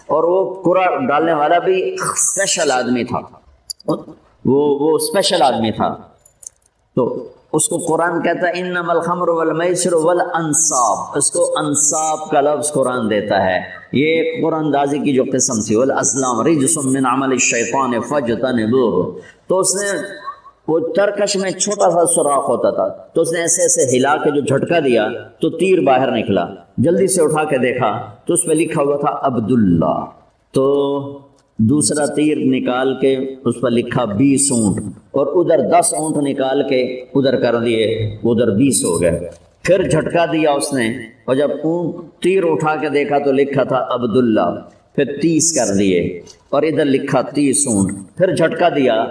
اور وہ قرعہ ڈالنے والا بھی اسپیشل آدمی تھا، وہ اسپیشل آدمی تھا، تو اس کو قرآن کہتا ہے انما الخمر والمیسر والانصاب، اس کو انصاب کا لفظ قرآن دیتا ہے۔ یہ قرآن اندازی کی جو قسم تھی، والازلام رجس من عمل الشیطان فاجتنبوہ، تو اس نے وہ ترکش میں چھوٹا سا سوراخ ہوتا تھا، تو اس نے ایسے ایسے ہلا کے جو جھٹکا دیا تو تیر باہر نکلا، جلدی سے اٹھا کے دیکھا تو اس پہ لکھا ہوا تھا عبداللہ، تو دوسرا تیر نکال کے اس پر لکھا 20 اونٹ، اور ادھر 10 اونٹ نکال کے ادھر کر دیے، ادھر 20 ہو گئے۔ پھر جھٹکا دیا اس نے، اور جب اونٹ تیر اٹھا کے دیکھا تو لکھا تھا عبداللہ، پھر 30 کر دیے، اور ادھر لکھا 30 اونٹ، پھر جھٹکا دیا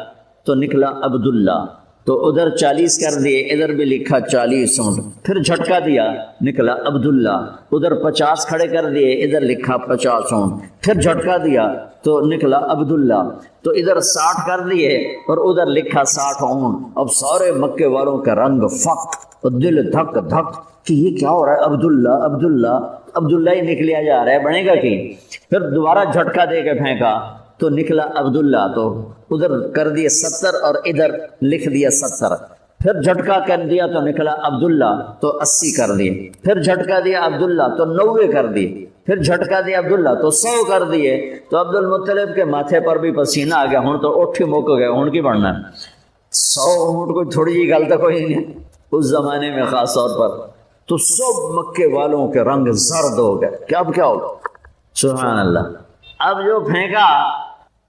تو نکلا عبداللہ، تو ادھر 40 کر دیے، ادھر بھی لکھا 40 اونٹ، پھر جھٹکا دیا نکلا عبداللہ، ادھر 50 کھڑے کر دیے، ادھر لکھا 50 اونٹ، پھر جھٹکا دیا تو نکلا عبداللہ، تو ادھر 60 کر دیے اور ادھر لکھا 60 اونٹ۔ اب سارے مکے والوں کا رنگ فق اور دل دھک دھک کہ یہ کیا ہو رہا ہے، عبداللہ عبداللہ عبداللہ ہی نکلیا جا رہا ہے، بنے گا کہ؟ پھر دوبارہ جھٹکا دے کے پھینکا تو نکلا عبداللہ، تو ادھر کر دیے 70 اور ادھر لکھ دیا 70، پھر جھٹکا کر دیا تو نکلا عبداللہ، تو 80 کر دیے، پھر جھٹکا دیا عبداللہ تو 90 کر دیے، پھر جھٹکا دیا عبداللہ تو 100 کر دیے۔ تو عبد المطلب کے ماتھے پر بھی پسینہ آ گیا، ہوں تو اٹھ مک گئے، ہوں کی بڑھنا ہے 100 اونٹ کوئی تھوڑی جی گل تو کوئی نہیں اس زمانے میں خاص طور پر۔ تو سب مکے والوں کے رنگ زرد ہو گئے کہ اب کیا ہوگا، سبحان اللہ۔ اب جو پھینکا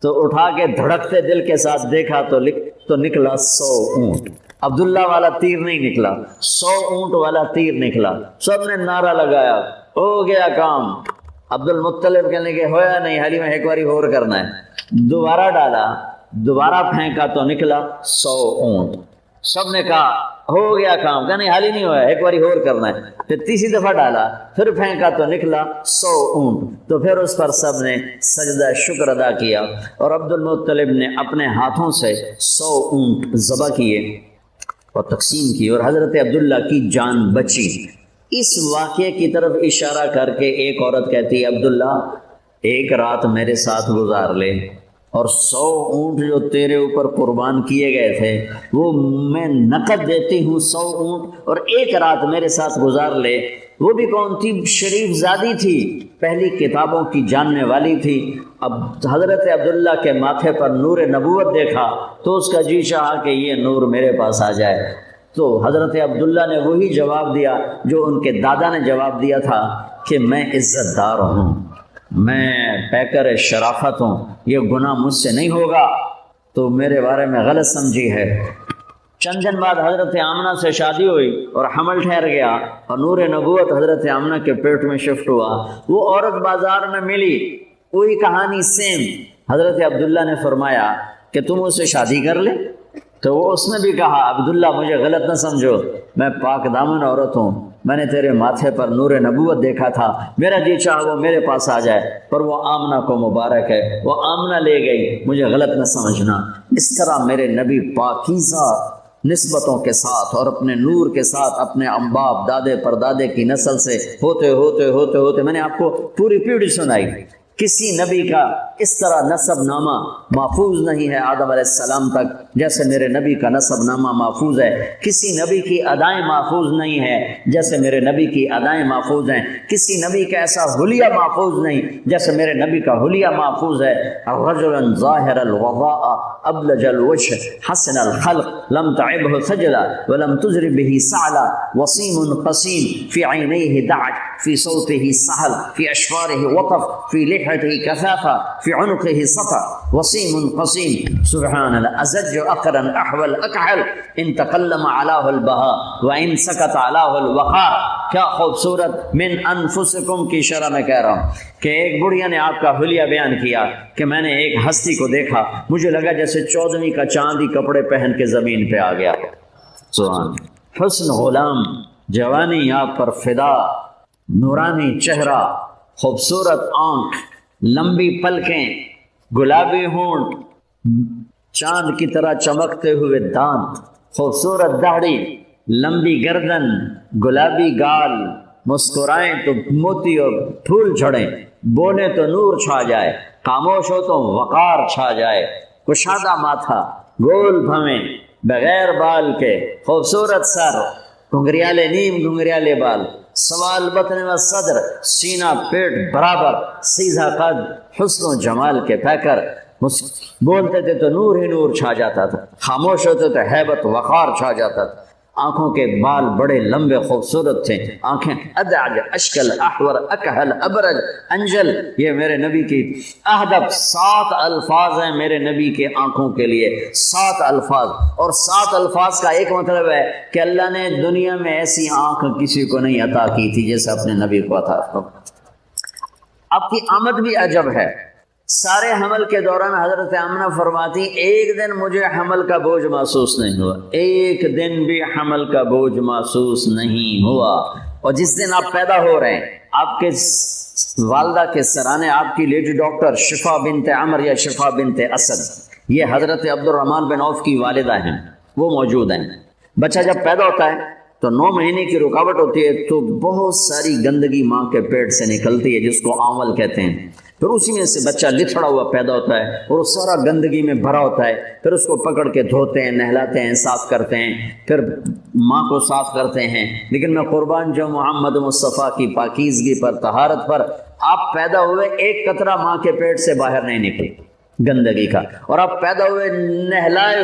تو اٹھا کے دھڑکتے دل کے ساتھ دیکھا تو نکلا 100 اونٹ، عبداللہ والا تیر نہیں نکلا، 100 اونٹ والا تیر نکلا۔ سب نے نعرہ لگایا، ہو گیا کام۔ عبد المطلب کہنے کے ہویا نہیں، حالی میں ایک باری اور کرنا ہے۔ دوبارہ ڈالا، دوبارہ پھینکا تو نکلا 100 اونٹ۔ سب نے کہا ہو گیا کام، کہا نہیں حالی نہیں ہوا، ایک باری اور کرنا ہے۔ پھر تیسری دفعہ ڈالا، پھر پھینکا تو نکلا 100 اونٹ۔ تو پھر اس پر سب نے سجدہ شکر ادا کیا، اور عبد المطلب نے اپنے ہاتھوں سے 100 اونٹ ذبح کیے اور تقسیم کی، اور حضرت عبداللہ کی جان بچی۔ اس واقعے کی طرف اشارہ کر کے ایک عورت کہتی ہے عبداللہ ایک رات میرے ساتھ گزار لے، اور 100 اونٹ جو تیرے اوپر قربان کیے گئے تھے وہ میں نقد دیتی ہوں 100 اونٹ، اور ایک رات میرے ساتھ گزار لے۔ وہ بھی کون تھی؟ شریف زادی تھی، پہلی کتابوں کی جاننے والی تھی۔ اب حضرت عبداللہ کے ماتھے پر نور نبوت دیکھا تو اس کا جی چاہا کہ یہ نور میرے پاس آ جائے۔ تو حضرت عبداللہ نے وہی جواب دیا جو ان کے دادا نے جواب دیا تھا کہ میں عزت دار ہوں، میں پیکر شرافت ہوں، یہ گناہ مجھ سے نہیں ہوگا، تو میرے بارے میں غلط سمجھی ہے۔ چند دن بعد حضرت آمنہ سے شادی ہوئی اور حمل ٹھہر گیا، اور نور نبوت حضرت آمنہ کے پیٹ میں شفٹ ہوا۔ وہ عورت بازار میں ملی، وہی کہانی سیم۔ حضرت عبداللہ نے فرمایا کہ تم اس سے شادی کر لے، تو وہ اس نے بھی کہا عبداللہ مجھے غلط نہ سمجھو، میں پاک دامن عورت ہوں، میں نے تیرے ماتھے پر نور نبوت دیکھا تھا، میرا جی چاہ وہ میرے پاس آ جائے، پر وہ آمنہ کو مبارک ہے، وہ آمنہ لے گئی، مجھے غلط نہ سمجھنا۔ اس طرح میرے نبی پاکیزہ نسبتوں کے ساتھ اور اپنے نور کے ساتھ اپنے امباب دادے پردادے کی نسل سے ہوتے ہوتے ہوتے ہوتے، میں نے آپ کو پوری پیڑھی سنائی، کسی نبی کا اس طرح نسب نامہ محفوظ نہیں ہے آدم علیہ السلام تک جیسے میرے نبی کا نسب نامہ محفوظ ہے. کسی نبی کی ادائیں محفوظ نہیں ہے جیسے میرے نبی کی ادائیں محفوظ ہیں. کسی نبی کا ایسا حلیہ محفوظ نہیں جیسے میرے نبی کا حلیہ محفوظ ہے. رجلا ظاہر الوضاء ابلج الوجه حسن الخلق لم تعبه خجلا ولم تزر به سعلا وصيم قصيم في عينيه دعج في صوته سهل في أشفاره وطف في لحيته كثافة في عنقه سطع وصيم قصيم سبحان الله أزج أقرا أحول أكحل إن تقلم علاه البهاء وإن سكت علاه الوقار. کیا خوبصورت من انفسکم کی شرح میں کہہ رہا ہوں کہ ایک بڑھیا نے آپ کا حلیہ بیان کیا کہ میں نے ایک ہستی کو دیکھا مجھے لگا جیسے 14ویں کا چاندی کپڑے پہن کے زمین پہ آ گیا. سبحان. حسن غلام، جوانی آپ پر فدا، نورانی چہرہ، خوبصورت آنکھ، لمبی پلکیں، گلابی ہونٹ، چاند کی طرح چمکتے ہوئے دانت، خوبصورت داڑھی، لمبی گردن، گلابی گال، مسکرائیں تو موتی اور پھول جھڑیں، بولے تو نور چھا جائے، خاموش ہو تو وقار چھا جائے. کشادہ ماتھا، گول بھویں، بغیر بال کے، خوبصورت سر، گھنگریالے نیم گھنگریالے بال، سوال بطن و صدر، سینہ پیٹ برابر، سیدھا قد، حسن و جمال کے پیکر. بولتے تھے تو نور ہی نور چھا جاتا تھا، خاموش ہوتے تو ہیبت وقار چھا جاتا تھا. آنکھوں کے بال بڑے لمبے خوبصورت تھے، آنکھیں ادعج اشکل احور اکحل ابرج انجل. یہ میرے نبی کی اہدب 7 الفاظ ہیں میرے نبی کے آنکھوں کے لیے، 7 الفاظ. اور 7 الفاظ کا ایک مطلب ہے کہ اللہ نے دنیا میں ایسی آنکھ کسی کو نہیں عطا کی تھی جیسے اپنے نبی کو عطا. آپ کی آمد بھی عجب ہے. سارے حمل کے دوران حضرت آمنہ فرماتی ایک دن مجھے حمل کا بوجھ محسوس نہیں ہوا، ایک دن بھی حمل کا بوجھ محسوس نہیں ہوا. اور جس دن آپ پیدا ہو رہے ہیں آپ کے والدہ کے سرانے آپ کی لیڈی ڈاکٹر شفا بنت عمر یا شفا بنت اسد، یہ حضرت عبد الرحمن بن عوف کی والدہ ہیں، وہ موجود ہیں. بچہ جب پیدا ہوتا ہے تو 9 مہینے کی رکاوٹ ہوتی ہے تو بہت ساری گندگی ماں کے پیٹ سے نکلتی ہے جس کو آمل کہتے ہیں. پھر اسی میں سے بچہ لتھڑا ہوا پیدا ہوتا ہے اور وہ سارا گندگی میں بھرا ہوتا ہے. پھر اس کو پکڑ کے دھوتے ہیں، نہلاتے ہیں، صاف کرتے ہیں، پھر ماں کو صاف کرتے ہیں. لیکن میں قربان جو محمد مصطفیٰ کی پاکیزگی پر، طہارت پر، آپ پیدا ہوئے ایک قطرہ ماں کے پیٹ سے باہر نہیں نکلی گندگی کا. اور آپ پیدا ہوئے نہلائے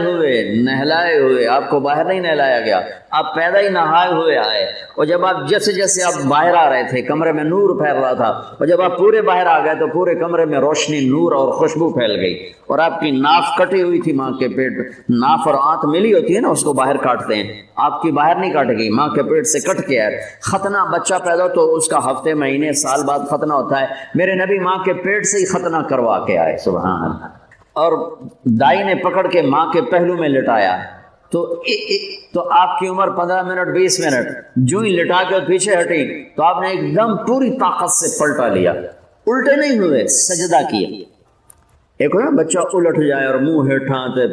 ہوئے، آپ کو باہر نہیں نہلایا گیا، آپ پیدا ہی نہائے ہوئے آئے. اور جب آپ جیسے آپ باہر آ رہے تھے کمرے میں نور پھیل رہا تھا، اور جب آپ پورے باہر آ گئے تو پورے کمرے میں روشنی، نور اور خوشبو پھیل گئی. اور آپ کی ناف کٹی ہوئی تھی ماں کے پیٹ، ناف اور آنت ملی ہوتی ہے نا، اس کو باہر کاٹتے ہیں، آپ کی باہر نہیں کاٹ گئی، ماں کے پیٹ سے کٹ کے آئے. ختنہ بچہ پیدا ہو تو اس کا ہفتے مہینے سال بعد ختنہ ہوتا ہے. میرے نبی ماں کے پیٹ سے ہی ختنہ کروا کے آئے. سبحان اللہ. اور دائی نے پکڑ کے ماں کے پہلو میں لٹایا تو آپ کی عمر 15 منٹ 20 منٹ، جو ہی لٹا کے پیچھے ہٹی تو آپ نے ایک دم پوری طاقت سے پلٹا لیا. الٹے نہیں ہوئے، سجدہ کیا. ایک نا بچہ الٹ جائے اور منہ ہیٹھاں تے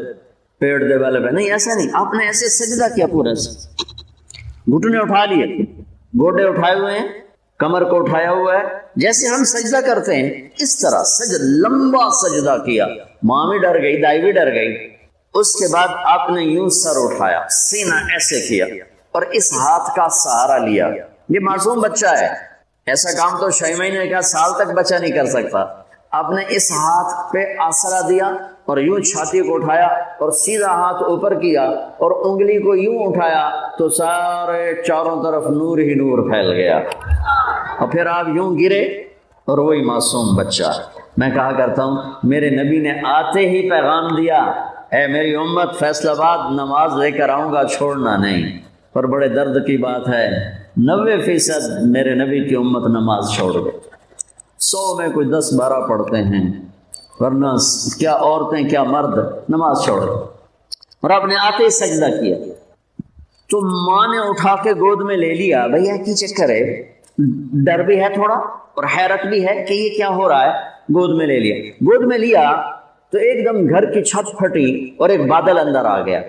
پیٹ دے والے پہ، نہیں ایسا نہیں، آپ نے ایسے سجدہ کیا پورا سے. گھٹنے اٹھا لیے، گوٹے اٹھائے ہوئے ہیں، کمر کو اٹھایا ہوا ہے، جیسے ہم سجدہ کرتے ہیں اس طرح لمبا سجدہ کیا. ماں بھی ڈر گئی، دائی بھی ڈر گئی. اس کے بعد آپ نے یوں سر اٹھایا، سینہ ایسے کیا اور اس ہاتھ کا سہارا لیا. یہ معصوم بچہ ہے، ایسا کام تو 6 مہینے کا سال تک بچہ نہیں کر سکتا. آپ نے اس ہاتھ پہ آسرا دیا اور یوں چھاتی کو اٹھایا اور سیدھا ہاتھ اوپر کیا اور انگلی کو یوں اٹھایا تو سارے چاروں طرف نور ہی نور پھیل گیا. اور پھر آپ یوں گرے اور وہی معصوم بچہ. میں کہا کرتا ہوں میرے نبی نے آتے ہی پیغام دیا، اے میری امت فیصل آباد نماز لے کر آؤں گا، چھوڑنا نہیں. پر بڑے درد کی بات ہے 90% میرے نبی کی امت نماز چھوڑ گئے. 100 میں کوئی 10-12 پڑھتے ہیں، ورنہ کیا عورتیں کیا مرد نماز چھوڑ گئے. اور آپ نے آتے ہی سجدہ کیا تو ماں نے اٹھا کے گود میں لے لیا. بھیا کی چکر ہے، ڈر بھی ہے تھوڑا اور حیرت بھی ہے کہ یہ کیا ہو رہا ہے. گود میں لے لیا. گود میں لیا تو ایک دم گھر کی چھت پھٹی اور ایک بادل اندر آ گیا.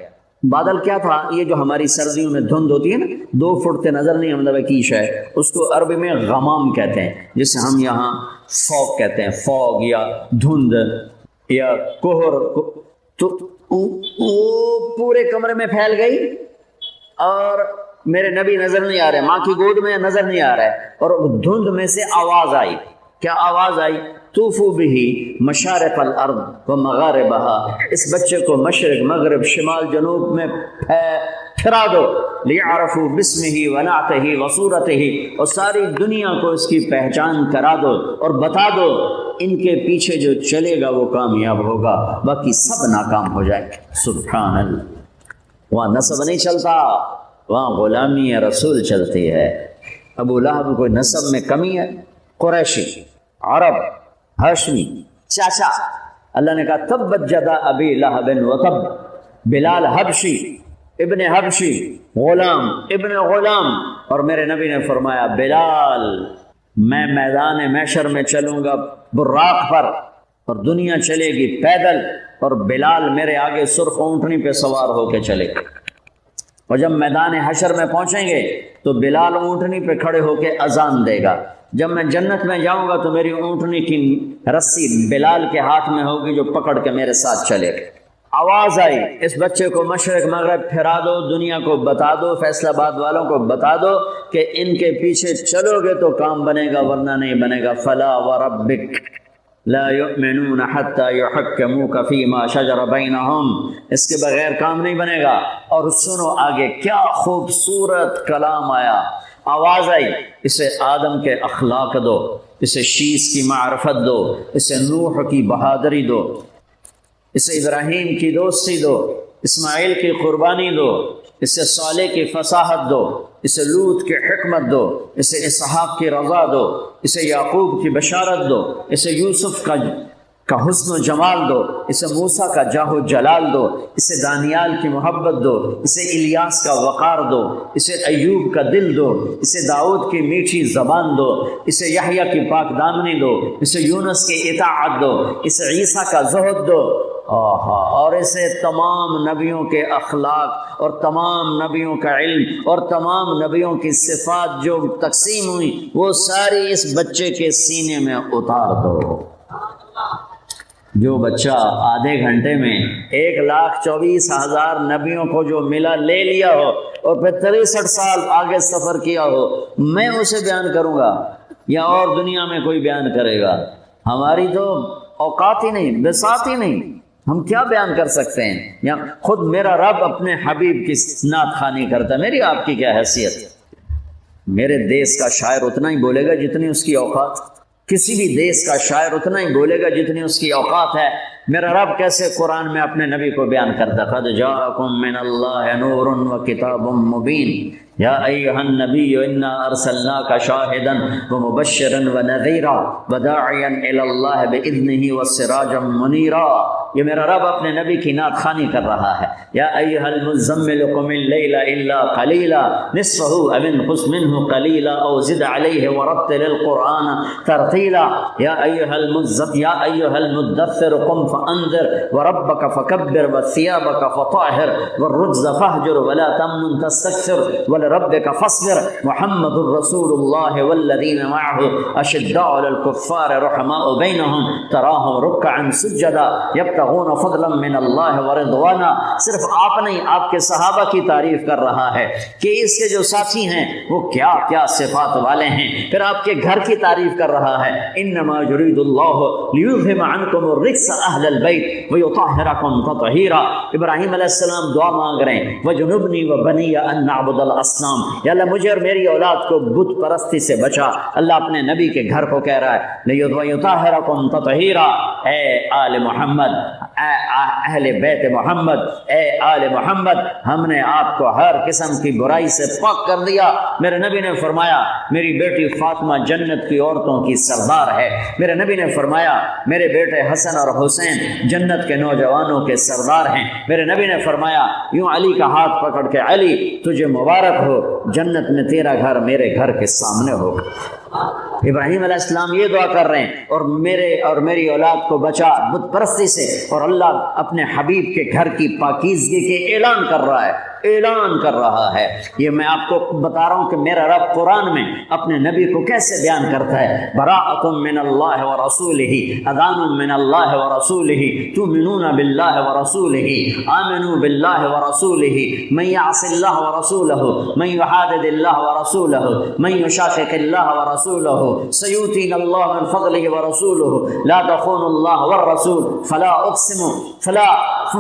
بادل کیا تھا؟ یہ جو ہماری سردیوں میں دھند ہوتی ہے نا، 2 فٹ تے نظر نہیں آمدہ کی شے، اس کو عربی میں غمام کہتے ہیں، جسے ہم یہاں فوگ کہتے ہیں، فوگ یا دھند یا کوہر۔ تو وہ پورے کمرے میں پھیل گئی اور میرے نبی نظر نہیں آ رہے، ماں کی گود میں نظر نہیں آ رہا ہے، اور دھند میں سے آواز آئی۔ کیا آواز آئی؟ طوفوا به مشارق الارض و مغاربها، اس بچے کو مشرق مغرب شمال جنوب میں پھرا دو، لیعرفوا باسمه ونعته وصورته، اور ساری دنیا کو اس کی پہچان کرا دو اور بتا دو، ان کے پیچھے جو چلے گا وہ کامیاب ہوگا، باقی سب ناکام ہو جائے گا۔ سبحان اللہ۔ وہاں نسب نہیں چلتا، وہاں غلامی رسول چلتی ہے۔ ابو لہب کوئی نسب میں کمی ہے؟ قریشی، عرب، ہاشمی، چاچا۔ اللہ نے کہا تبت جدا ابی لہب وتب، بلال حبشی، ابن حبشی، غلام ابن غلام، اور میرے نبی نے فرمایا بلال میں میدان محشر میں چلوں گا براق پر، اور دنیا چلے گی پیدل، اور بلال میرے آگے سرخ اونٹنی پہ سوار ہو کے چلے گا، اور جب میدان حشر میں پہنچیں گے تو بلال اونٹنی پہ کھڑے ہو کے اذان دے گا۔ جب میں جنت میں جاؤں گا تو میری اونٹنی کی رسی بلال کے ہاتھ میں ہوگی جو پکڑ کے میرے ساتھ چلے گا۔ آواز آئی اس بچے کو مشرق مغرب پھرا دو، دنیا کو بتا دو، فیصل آباد والوں کو بتا دو کہ ان کے پیچھے چلو گے تو کام بنے گا ورنہ نہیں بنے گا۔ فلا وربک لا یؤمنون حتی یحکموک فیما شجر بینہم، اس کے بغیر کام نہیں بنے گا۔ اور سنو آگے کیا خوبصورت کلام آیا، آواز آئی، اسے آدم کے اخلاق دو، اسے شیس کی معرفت دو، اسے نوح کی بہادری دو، اسے ابراہیم کی دوستی دو، اسماعیل کی قربانی دو، اسے صالح کی فصاحت دو، اسے لوط کی حکمت دو، اسے اسحاق کی رضا دو، اسے یعقوب کی بشارت دو، اسے یوسف کا حسن و جمال دو، اسے موسیٰ کا جاہ و جلال دو، اسے دانیال کی محبت دو، اسے الیاس کا وقار دو، اسے ایوب کا دل دو، اسے داؤد کی میٹھی زبان دو، اسے یحییٰ کی پاک دامنی دو، اسے یونس کی اطاعت دو، اسے عیسیٰ کا زہد دو، اور اسے تمام نبیوں کے اخلاق اور تمام نبیوں کا علم اور تمام نبیوں کی صفات جو تقسیم ہوئی وہ ساری اس بچے کے سینے میں اتار دو۔ جو بچہ آدھے گھنٹے میں 1,24,000 نبیوں کو جو ملا لے لیا ہو اور پھر 63 سال آگے سفر کیا ہو، میں اسے بیان کروں گا یا اور دنیا میں کوئی بیان کرے گا؟ ہماری تو اوقات ہی نہیں، بساط ہی نہیں، ہم کیا بیان کر سکتے ہیں؟ یا خود میرا رب اپنے حبیب کی نعت خوانی کرتا ہے، میری آپ کی کیا حیثیت؟ میرے دیس کا شاعر اتنا ہی بولے گا جتنی اس کی اوقات، کسی بھی دیس کا شاعر اتنا ہی بولے گا جتنی اس کی اوقات ہے۔ میرا رب کیسے قرآن میں اپنے نبی کو بیان کرتا، قد جاءکم من اللہ نور وکتاب مبین یا ایہا النبی انا ارسلناک شاہدا ومبشرا ونذیرا وداعیا الی اللہ باذنہ وسراجا منیرا۔ یہ میرا رب اپنے نبی کی نعت خوانی کر رہا ہے۔ یا ایہا المزمل قم اللیل الا قلیلا نصفہ او انقص منہ قلیلا او زد علیہ ورتل القرآن ترتیلا۔ یا ایہا المدثر قم فانذر وربک فکبر وثیابک فطہر والرجز فاہجر ولا تمنن تستکثر ولربک فاصبر۔ محمد رسول اللہ والذین معہ اشداء علی الکفار رحماء بینہم تراہم رکعا سجدا یبتغون فضلا من اللہ ورضوانا۔ صرف آپ نہیں، آپ کے صحابہ کی تعریف کر رہا ہے کہ اس کے جو ساتھی ہیں وہ کیا کیا صفات والے ہیں، پھر آپ کے گھر کی تعریف کر رہا ہے۔ انما یرید اللہ لیذہب عنکم الرجس اہل البیت ویطہرکم تطہیرا۔ ابراہیم علیہ السلام دعا مانگ رہے ہیں وجنبنی وبنی ان نعبد الاصنام، یا اللہ مجھے اور میری اولاد کو بت پرستی سے بچا۔ اللہ اپنے نبی کے گھر کو کہہ رہا ہے ویطہرکم تطہیرا۔ اے آل محمد، اے اہل بیت محمد، اے آل محمد، ہم نے آپ کو ہر قسم کی برائی سے پاک کر دیا۔ میرے نبی نے فرمایا میری بیٹی فاطمہ جنت کی عورتوں کی سردار ہے۔ میرے نبی نے فرمایا میرے بیٹے حسن اور حسین جنت کے نوجوانوں کے سردار ہیں۔ میرے نبی نے فرمایا یوں علی کا ہاتھ پکڑ کے علی تجھے مبارک ہو، جنت میں تیرا گھر میرے گھر کے سامنے ہوگا۔ ابراہیم علیہ السلام یہ دعا کر رہے ہیں اور میرے اور میری اولاد کو بچا بت پرستی سے، اور اللہ اپنے حبیب کے گھر کی پاکیزگی کے اعلان کر رہا ہے، اعلان کر رہا ہے۔ یہ میں آپ کو بتا رہا ہوں کہ میرا رب قرآن میں اپنے نبی کو کیسے بیان کرتا ہے۔ براءۃ من اللہ ورسولہ، اذان من اللہ ورسولہ، تؤمنون باللہ ورسولہ، آمنوا باللہ ورسولہ، من یعص اللہ ورسولہ، من یحادد اللہ ورسولہ، من یشاقق اللہ ورسولہ، سیؤتینا اللہ من فضلہ ورسولہ، لا تخونوا اللہ والرسول، فلا اقسم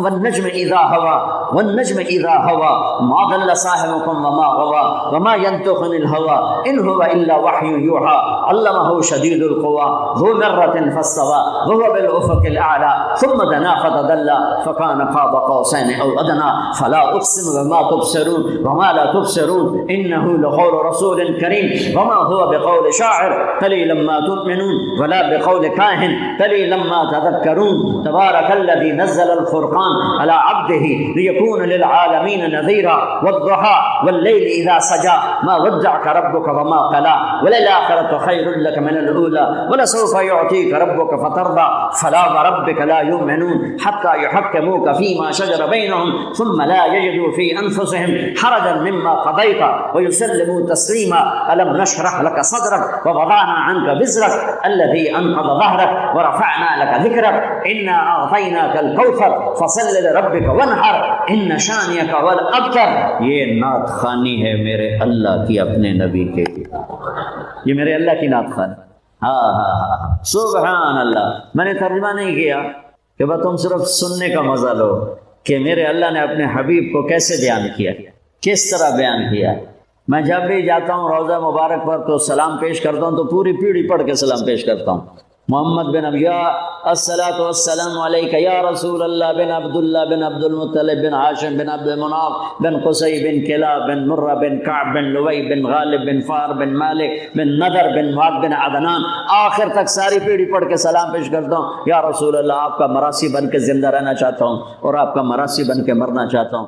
والنجم اذا ہوا، والنجم اذا ہوا، ما ضل صاحبكم وما غوى وما ينطق عن الهوى ان هو الا وحي يوحى علمه شديد القوى ذو مرة فاستوى وهو بالافق الاعلى ثم دنا فتدلى فكان قاب قوسين او ادنى فلا اقسم بما تبصرون وما لا تبصرون انه لقول رسول كريم وما هو بقول شاعر قليلا ما تؤمنون ولا بقول كاهن قليلا ما تذكرون تبارك الذي نزل الفرقان على عبده ليكون للعالمين نذيرا والضحى والليل اذا سجى ما ودعك ربك وما قلى وللآخرة خير لك من الاولى ولسوف يعطيك ربك فترضى فلا وربك لا يؤمنون حتى يحكموك فيما شجر بينهم ثم لا يجدوا في انفسهم حرجا مما قضيت ويسلموا تسليما الم نشرح لك صدرك ووضعنا عنك وزرك الذي انقض ظهرك ورفعنا لك ذكرك انا اعطيناك الكوثر فصل لربك وانحر ان شانئك هو الابتر۔ یہ نعت خوانی ہے میرے اللہ کی اپنے نبی کے لیے، یہ میرے اللہ کی نعت خوانی۔ ہاں سبحان اللہ۔ میں نے ترجمہ نہیں کیا کہ بس تم صرف سننے کا مزہ لو کہ میرے اللہ نے اپنے حبیب کو کیسے بیان کیا، کس طرح بیان کیا۔ میں جب بھی جاتا ہوں روضہ مبارک پر تو سلام پیش کرتا ہوں تو پوری پیڑھی پڑھ کے سلام پیش کرتا ہوں۔ محمد بن ابیا الصلاۃ والسلام علیک یا رسول اللہ بن عبداللہ بن عبد المطلب بن ہاشم بن عبد مناف بن قصی بن کلاب بن مرہ بن کعب بن لوی بن غالب بن فار بن مالک بن نذر بن معد بن عدنان، آخر تک ساری پیڑھی پڑھ کے سلام پیش کرتا ہوں۔ یا رسول اللہ، آپ کا مراسی بن کے زندہ رہنا چاہتا ہوں اور آپ کا مراسی بن کے مرنا چاہتا ہوں۔